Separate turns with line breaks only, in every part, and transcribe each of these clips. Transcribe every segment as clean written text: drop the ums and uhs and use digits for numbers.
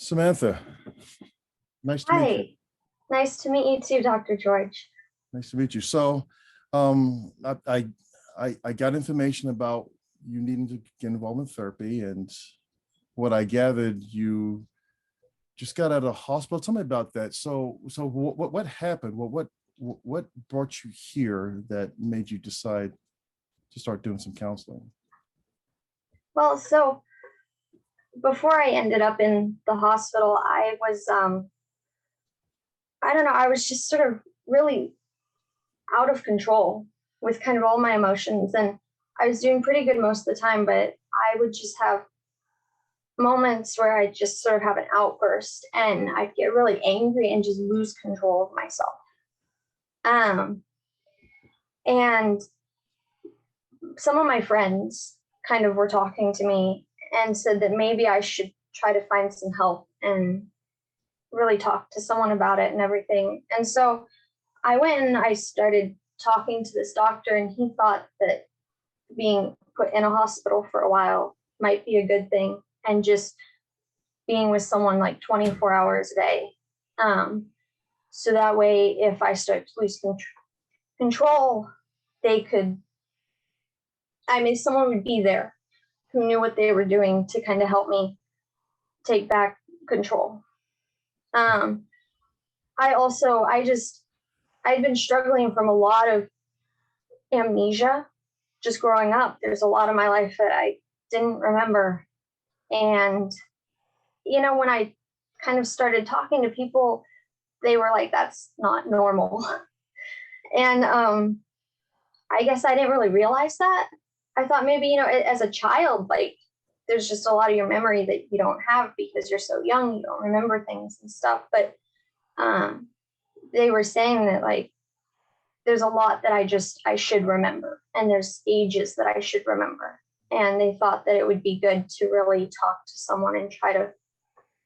Samantha, nice to meet you.
Hi, nice to meet you too, Dr. George.
Nice to meet you. So, um, I, I, I got information about you needing to get involved in therapy, and what I gathered, you just got out of hospital. Tell me about that. So what happened? What brought you here that made you decide to start doing some counseling?
Well, so before I ended up in the hospital, I don't know, I was just sort of really out of control with kind of all my emotions. And I was doing pretty good most of the time, but I would just have moments where I just sort of have an outburst and I'd get really angry and just lose control of myself. Um, and some of my friends kind of were talking to me and said that maybe I should try to find some help and really talk to someone about it and everything. And so I went and I started talking to this doctor, and he thought that being put in a hospital for a while might be a good thing, and just being with someone like 24 hours a day. So that way, if I start to lose control, they could, I mean, someone would be there who knew what they were doing to kind of help me take back control. Um, I'd been struggling from a lot of amnesia just growing up. There's a lot of my life that I didn't remember. And, when I kind of started talking to people, they were like, that's not normal. And I guess I didn't really realize that. I thought maybe, as a child, like there's just a lot of your memory that you don't have because you're so young, you don't remember things and stuff. But um, they were saying that like there's a lot that I should remember, and there's ages that I should remember. And they thought that it would be good to really talk to someone and try to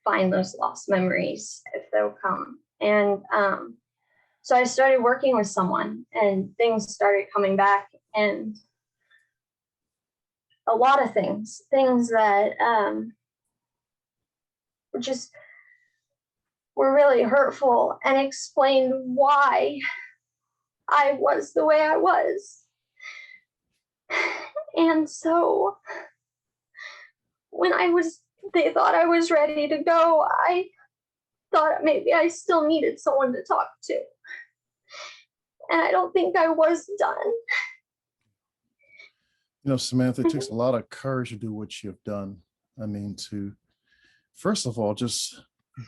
find those lost memories if they'll come. And so I started working with someone, and things started coming back, and a lot of things that just were really hurtful and explained why I was the way I was. And so when they thought I was ready to go, I thought maybe I still needed someone to talk to. And I don't think I was done.
Samantha, it takes a lot of courage to do what you've done. I mean, to first of all, just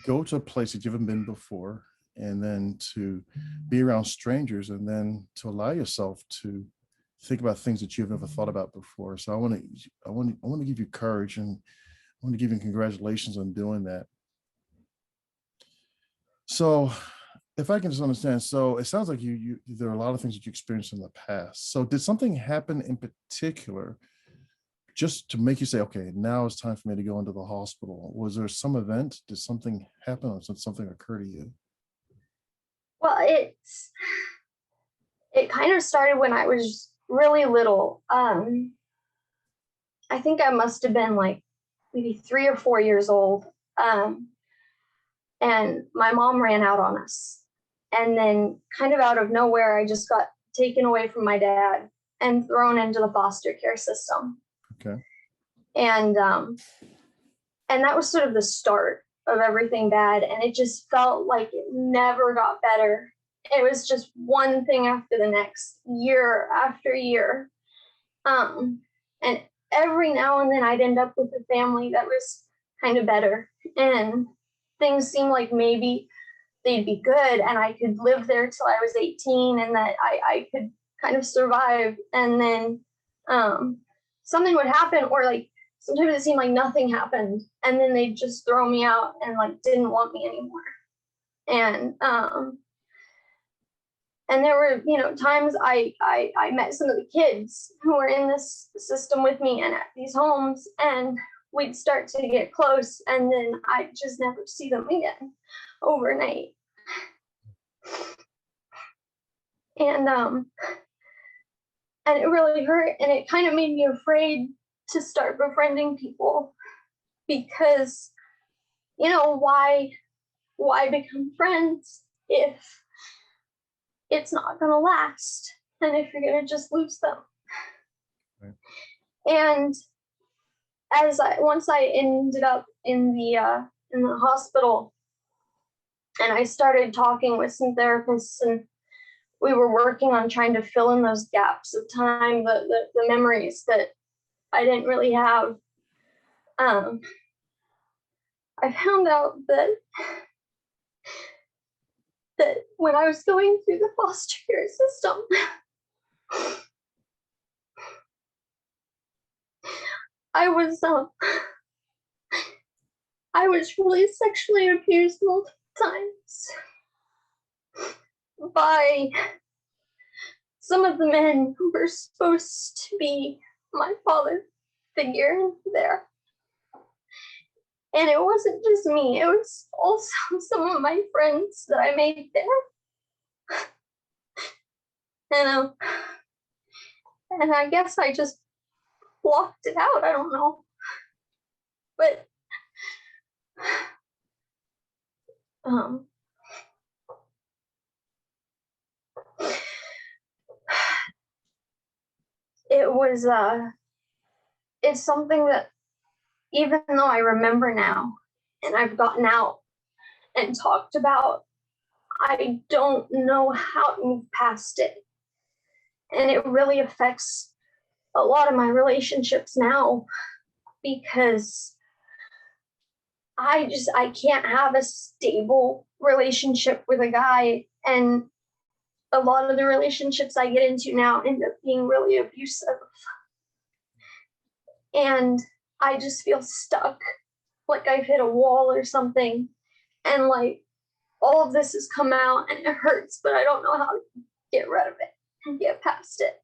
go to a place that you haven't been before, and then to be around strangers, and then to allow yourself to think about things that you've never thought about before. So I want to give you courage, and I want to give you congratulations on doing that. So if I can just understand, so it sounds like you there are a lot of things that you experienced in the past. So did something happen in particular just to make you say, okay, now it's time for me to go into the hospital? Was there some event? Did something happen, or did something occur to you?
Well, it kind of started when I was really little. I think I must have been like maybe 3 or 4 years old. Um, and my mom ran out on us. And then, kind of out of nowhere, I just got taken away from my dad and thrown into the foster care system.
Okay.
And that was sort of the start of everything bad. And it just felt like it never got better. It was just one thing after the next, year after year. And every now and then I'd end up with a family that was kind of better. And things seemed like maybe they'd be good and I could live there till I was 18, and that I could kind of survive. And then something would happen, or like sometimes it seemed like nothing happened, and then they'd just throw me out and like didn't want me anymore. And there were, times I met some of the kids who were in this system with me and at these homes, and we'd start to get close, and then I'd just never see them again overnight. And it really hurt, and it kind of made me afraid to start befriending people, because you know, why become friends if it's not going to last and if you're going to just lose them?
Right.
And once I ended up in the hospital, and I started talking with some therapists, and we were working on trying to fill in those gaps of time, the memories that I didn't really have. um, I found out that when I was going through the foster care system, I was I was really sexually abused multiple times by some of the men who were supposed to be my father figure there. And it wasn't just me, it was also some of my friends that I made there. And and I guess I just blocked it out. I don't know. But um it was it's something that, even though I remember now and I've gotten out and talked about, I don't know how to move past it. And it really affects a lot of my relationships now, because I can't have a stable relationship with a guy, and a lot of the relationships I get into now end up being really abusive. And I just feel stuck, like I've hit a wall or something. And like all of this has come out and it hurts, but I don't know how to get rid of it and get past it.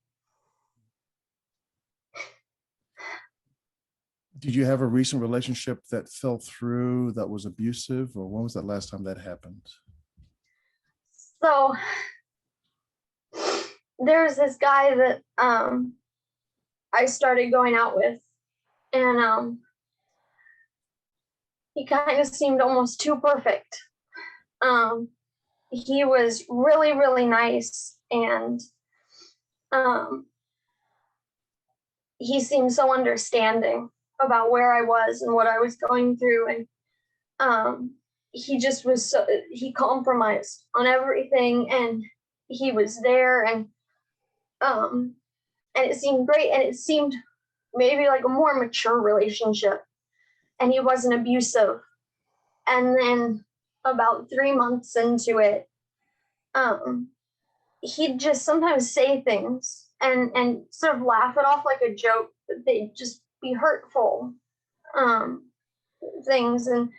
Did you have a recent relationship that fell through that was abusive, or when was that last time that happened?
So there's this guy that I started going out with, and he kind of seemed almost too perfect. Um, he was really, really nice, and um, he seemed so understanding about where I was and what I was going through. And he just was so, he compromised on everything, and he was there, and it seemed great, and it seemed maybe like a more mature relationship, and he wasn't abusive. And then about 3 months into it, um, he'd just sometimes say things and sort of laugh it off like a joke, but they'd just be hurtful um, things, and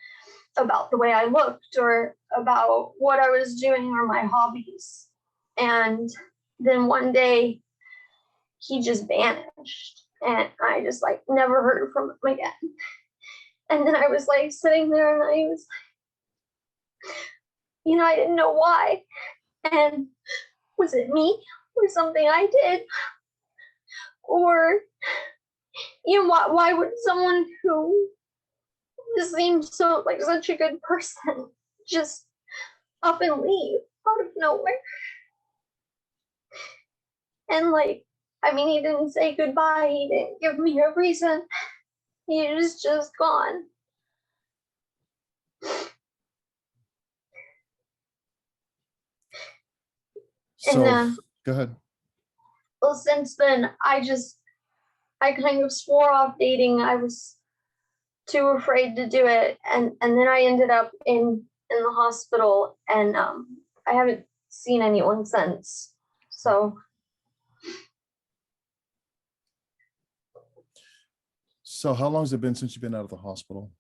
about the way I looked or about what I was doing or my hobbies. And then one day he just vanished, and I just like never heard from him again. And then I was like sitting there, and I was, I didn't know why. And was it me or something I did? Or, why would someone who just seemed so like such a good person just up and leave out of nowhere? And like, I mean, he didn't say goodbye, he didn't give me a reason. He was just gone. And
So go ahead.
well, since then, I kind of swore off dating. I was too afraid to do it, and then I ended up in the hospital, and I haven't seen anyone since.
So how long has it been since you've been out of the hospital?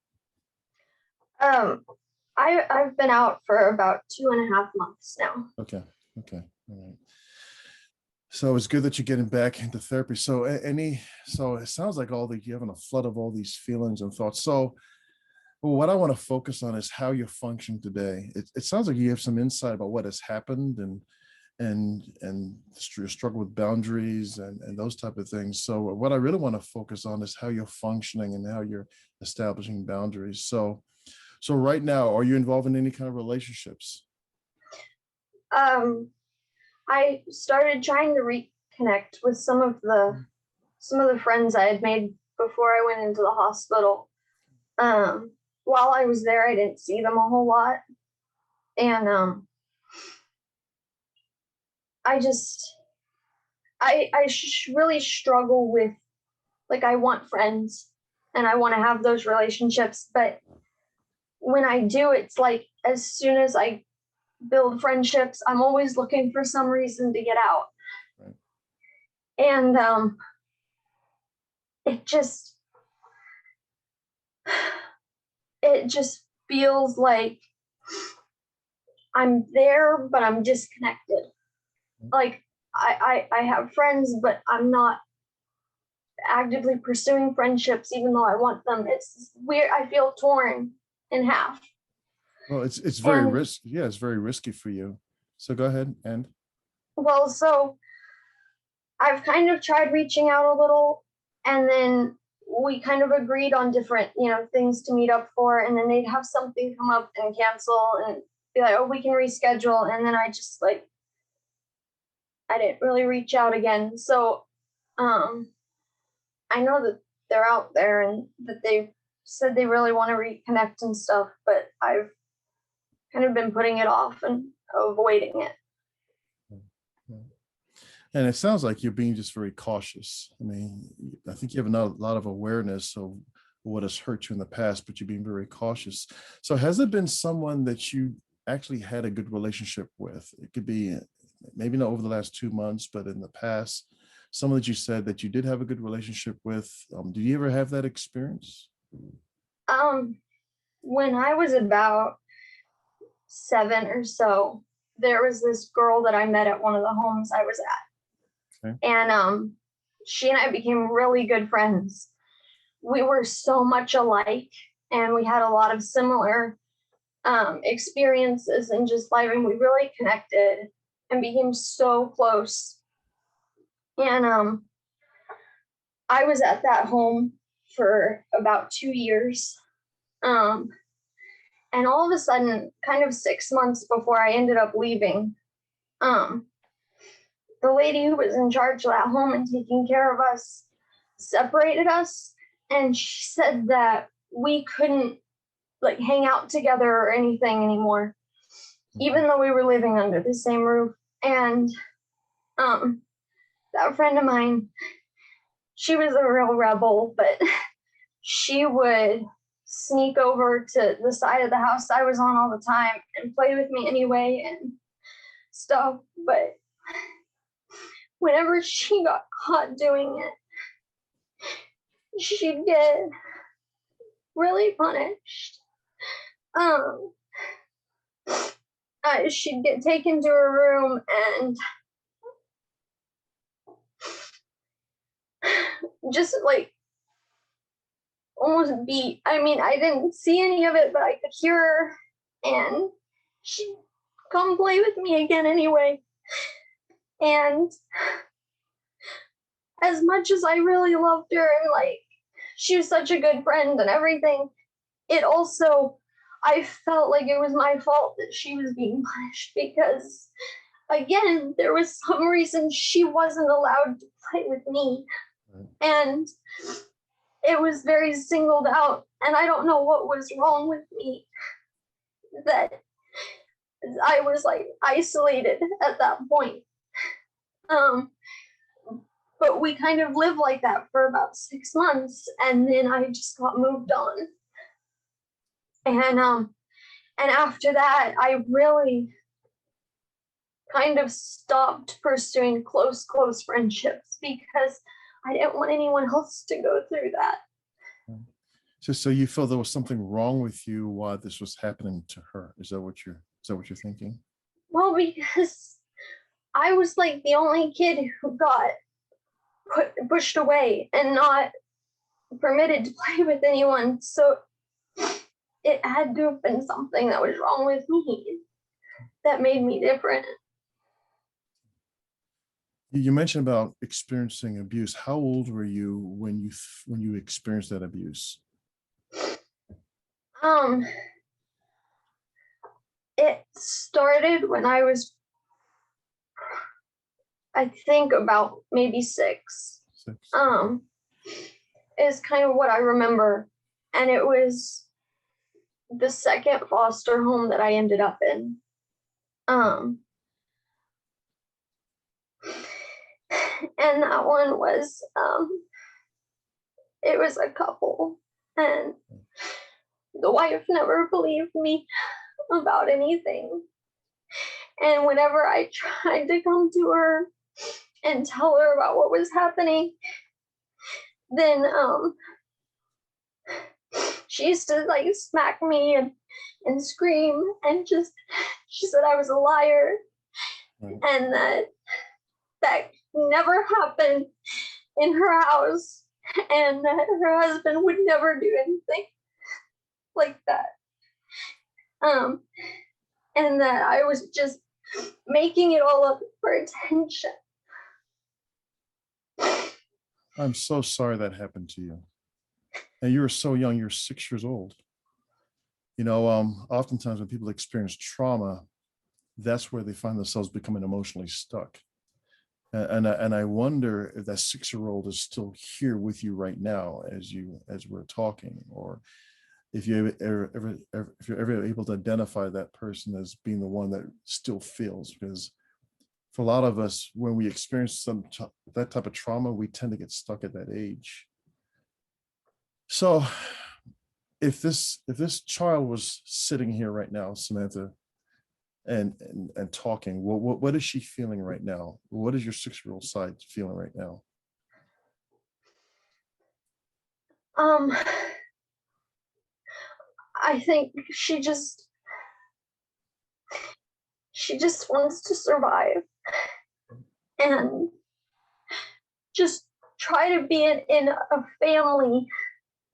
um I've been out for about 2.5 months now.
Okay. Okay. All right. So it's good that you're getting back into therapy. So so it sounds like you're having a flood of all these feelings and thoughts. So what I want to focus on is how you're functioning today. It sounds like you have some insight about what has happened, and your struggle with boundaries and those type of things. So what I really want to focus on is how you're functioning and how you're establishing boundaries. So right now, are you involved in any kind of relationships?
Um, I started trying to reconnect with some of the friends I had made before I went into the hospital. Um, while I was there, I didn't see them a whole lot, and I just really struggle with, like, I want friends and I want to have those relationships, but when I do, it's like as soon as I build friendships, I'm always looking for some reason to get out,
Right.
and it just it just feels like I'm there, but I'm disconnected. Like I have friends, but I'm not actively pursuing friendships, even though I want them. It's weird. I feel torn in half.
Well, it's very
And
risky. Yeah, it's very risky for you. So go ahead and.
well, so I've kind of tried reaching out a little, and then we kind of agreed on different, things to meet up for, and then they'd have something come up and cancel and be like, oh, we can reschedule. And then I just like, I didn't really reach out again. So um, I know that they're out there and that they said they really want to reconnect and stuff, but I've kind of been putting it off and avoiding it.
And it sounds like you're being just very cautious. I mean, I think you have a lot of awareness of what has hurt you in the past, but you're being very cautious. So has there been someone that you actually had a good relationship with? It could be maybe not over the last 2 months, but in the past, someone that you said that you did have a good relationship with. Did you ever have that experience?
Um, when I was about 7 or so, there was this girl that I met at one of the homes I was at,
Okay.
and she and I became really good friends. We were so much alike, and we had a lot of similar experiences in just life, and we really connected and became so close. And I was at that home for about 2 years. Um, and all of a sudden, kind of 6 months before I ended up leaving, um, the lady who was in charge of that home and taking care of us separated us. And she said that we couldn't like hang out together or anything anymore, even though we were living under the same roof. And um, that friend of mine, she was a real rebel, but she would sneak over to the side of the house I was on all the time and play with me anyway and stuff. But whenever she got caught doing it, she'd get really punished. Um, she'd get taken to her room and just like almost beat. I mean, I didn't see any of it, but I could hear her, and she'd come play with me again anyway. And as much as I really loved her and like she was such a good friend and everything, it also, I felt like it was my fault that she was being punished because, again, there was some reason she wasn't allowed to play with me. And it was very singled out. And I don't know what was wrong with me that I was like isolated at that point. Um, but we kind of lived like that for about 6 months, and then I just got moved on. And after that, I really kind of stopped pursuing close friendships because I didn't want anyone else to go through that.
So you felt there was something wrong with you while this was happening to her. Is that what you're thinking?
Well, because I was like the only kid who got pushed away and not permitted to play with anyone. So it had to have been something that was wrong with me that made me different.
You mentioned about experiencing abuse. How old were you when you experienced that abuse?
Um, It started when I was, I think, about maybe 6.
6.
Is kind of what I remember. And it was the second foster home that I ended up in. And that one was, it was a couple, and the wife never believed me about anything. And whenever I tried to come to her and tell her about what was happening, then she used to like smack me and scream, and just, she said I was a liar, and that never happened in her house, and that her husband would never do anything like that. And that I was just making it all up for attention.
I'm so sorry that happened to you. And you were so young, you're 6 years old. You know, oftentimes when people experience trauma, that's where they find themselves becoming emotionally stuck. And I wonder if that 6-year-old is still here with you right now as we're talking, or if you're ever able to identify that person as being the one that still feels. Because for a lot of us, when we experience that type of trauma, we tend to get stuck at that age. So if this child was sitting here right now, Samantha, and talking, what is she feeling right now? What is your 6-year-old side feeling right now?
I think she just wants to survive and just try to be in a family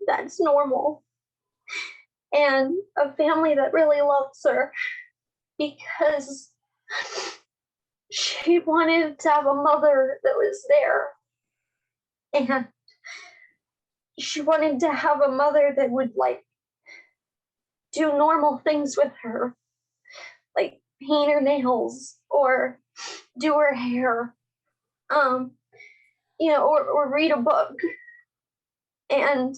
that's normal, and a family that really loves her, because she wanted to have a mother that was there, and she wanted to have a mother that would like do normal things with her, like paint her nails or do her hair, or read a book. And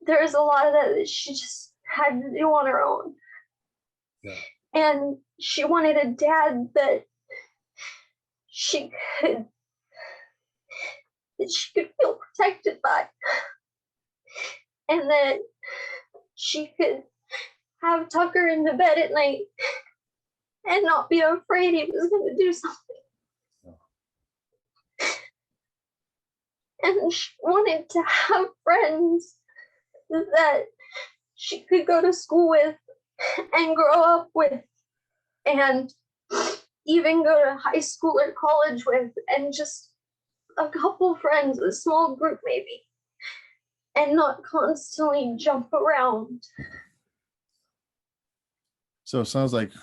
there's a lot of that she just had to do on her own.
Yeah.
And she wanted a dad that she could feel protected by, and that she could have Tucker in the bed at night and not be afraid he was going to do something. Yeah. And she wanted to have friends that she could go to school with and grow up with, and even go to high school or college with, and just a couple friends, a small group maybe, and not constantly jump around.
So it sounds like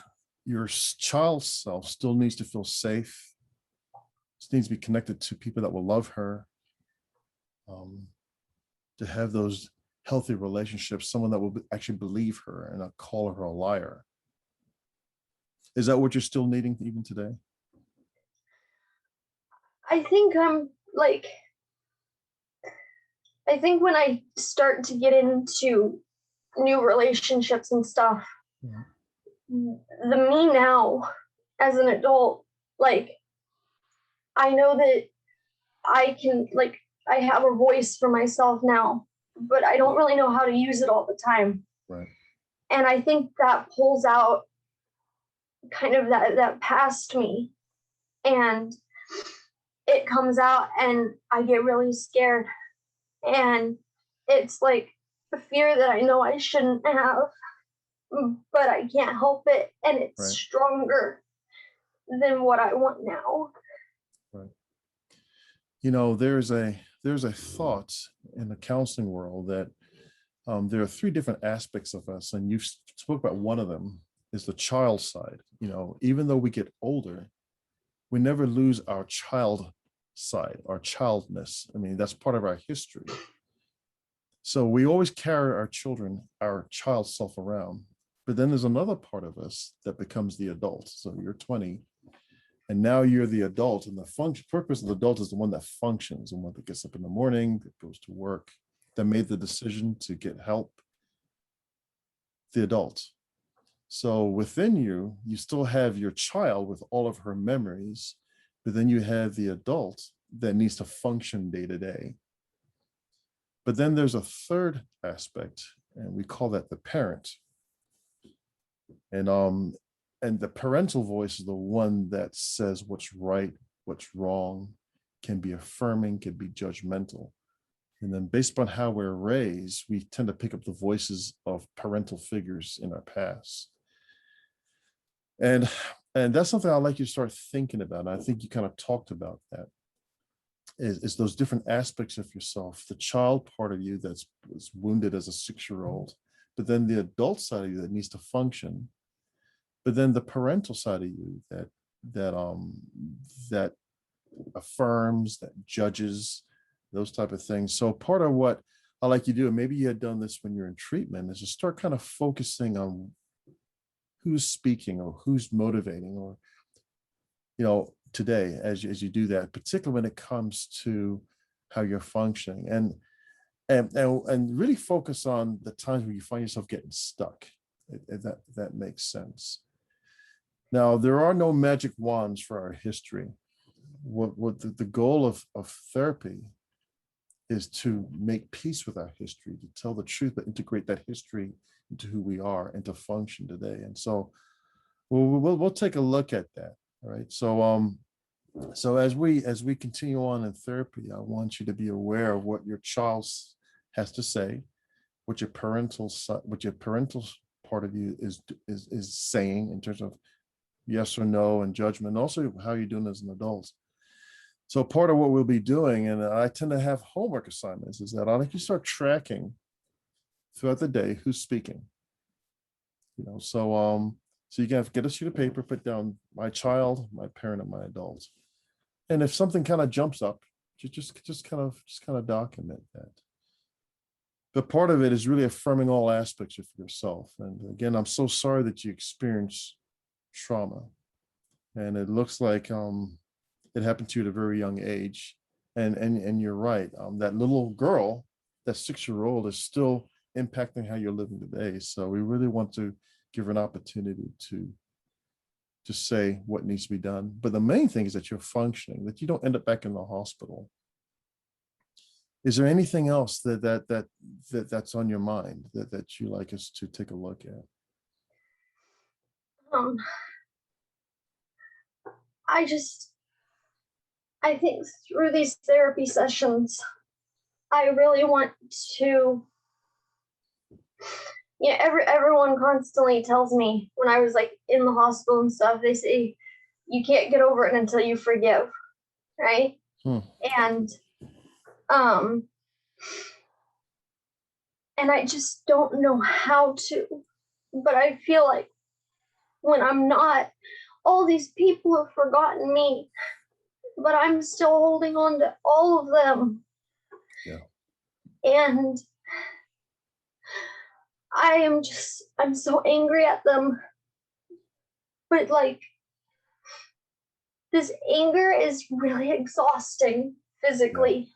your child self still needs to feel safe. She needs to be connected to people that will love her, to have those healthy relationships, someone that will actually believe her and not call her a liar. Is that what you're still needing even today?
I think I think when I start to get into new relationships and stuff, the me now as an adult, like, I know that I can, like, I have a voice for myself now, but I don't really know how to use it all the time.
Right.
And I think that pulls out kind of that past me, and it comes out, and I get really scared, and it's like a fear that I know I shouldn't have, but I can't help it, and it's stronger than what I want now.
Right. You know, there's a thought in the counseling world that there are 3 different aspects of us, and you spoke about one of them is the child side. You know, even though we get older, we never lose our child side, our childness. I mean, that's part of our history. So we always carry our child self around. But then there's another part of us that becomes the adult. So you're 20, and now you're the adult, and the function purpose of the adult is the one that functions, the one that gets up in the morning, that goes to work, that made the decision to get help, the adult. So within you, you still have your child with all of her memories, but then you have the adult that needs to function day to day. But then there's a third aspect, and we call that the parent. And the parental voice is the one that says what's right, what's wrong, can be affirming, can be judgmental. And then based upon how we're raised, we tend to pick up the voices of parental figures in our past. And that's something I'd like you to start thinking about. And I think you kind of talked about that. Is those different aspects of yourself, the child part of you that's was wounded as a 6-year-old, but then the adult side of you that needs to function, but then the parental side of you that affirms, that judges, those type of things. So part of what I like you to do, and maybe you had done this when you're in treatment, is to start kind of focusing on who's speaking or who's motivating, or today as you do that, particularly when it comes to how you're functioning, and really focus on the times where you find yourself getting stuck. If that makes sense. Now, there are no magic wands for our history. What the goal of therapy is to make peace with our history, to tell the truth, but integrate that history into who we are and to function today. And so we'll take a look at that. All right. So as we continue on in therapy, I want you to be aware of what your child has to say, what your parental part of you is saying in terms of yes or no and judgment, and also how you're doing as an adult. So part of what we'll be doing, and I tend to have homework assignments, is that I'd like you to start tracking throughout the day who's speaking. So you can get a sheet of paper, put down my child, my parent, and my adult. And if something kind of jumps up, just kind of document that. But part of it is really affirming all aspects of yourself. And again, I'm so sorry that you experienced trauma, and it looks like it happened to you at a very young age. And you're right. That little girl, that 6-year-old, is still impacting how you're living today. So we really want to give her an opportunity to say what needs to be done. But the main thing is that you're functioning, that you don't end up back in the hospital. Is there anything else that's on your mind that you like us to take a look at?
I think through these therapy sessions, I really want to, everyone constantly tells me when I was like in the hospital and stuff, they say you can't get over it until you forgive, right? And and I just don't know how to, but I feel like when I'm not, all these people have forgotten me, but I'm still holding on to all of them.
Yeah.
And I'm so angry at them. But like, this anger is really exhausting physically. Yeah.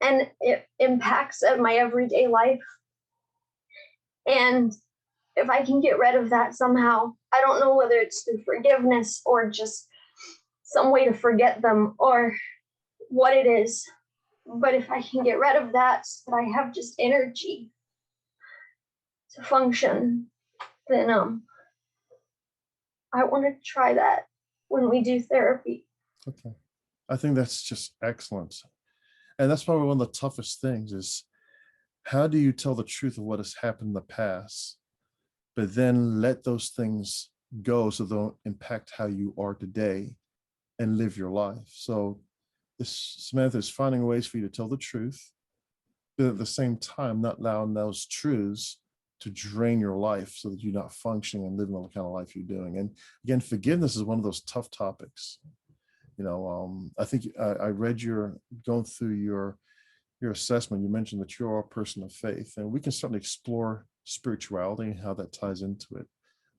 And it impacts my everyday life. And if I can get rid of that somehow, I don't know whether it's through forgiveness or just some way to forget them or what it is. But if I can get rid of that, so that I have just energy to function, then I want to try that when we do therapy.
Okay. I think that's just excellent. And that's probably one of the toughest things is, how do you tell the truth of what has happened in the past, but then let those things go so they don't impact how you are today and live your life? So Samantha is finding ways for you to tell the truth, but at the same time, not allowing those truths to drain your life so that you're not functioning and living the kind of life you're doing. And again, forgiveness is one of those tough topics. I think I read going through your assessment. You mentioned that you're a person of faith, and we can certainly explore spirituality and how that ties into it.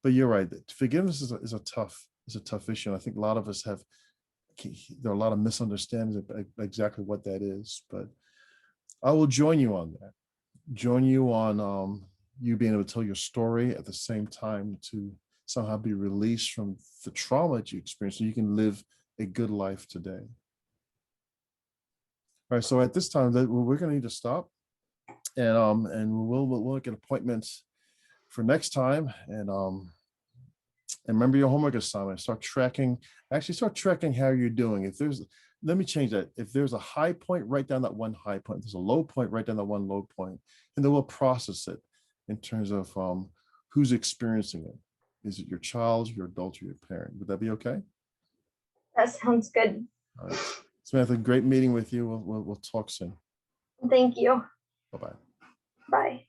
But you're right. Forgiveness is a tough issue. And I think a lot of us have, there are a lot of misunderstandings of exactly what that is. But I will join you on that. Join you on you being able to tell your story at the same time to somehow be released from the trauma that you experienced so you can live a good life today. All right, so at this time that we're going to need to stop, and we'll look at appointments for next time, and remember your homework assignment. Start tracking how you're doing. If there's, let me change that. If there's a high point, write down that one high point. If there's a low point, write down that one low point, and then we'll process it in terms of who's experiencing it. Is it your child, your adult, or your parent? Would that be okay?
That sounds good.
All right. Samantha, great meeting with you. We'll talk soon.
Thank you.
Bye-bye.
Bye.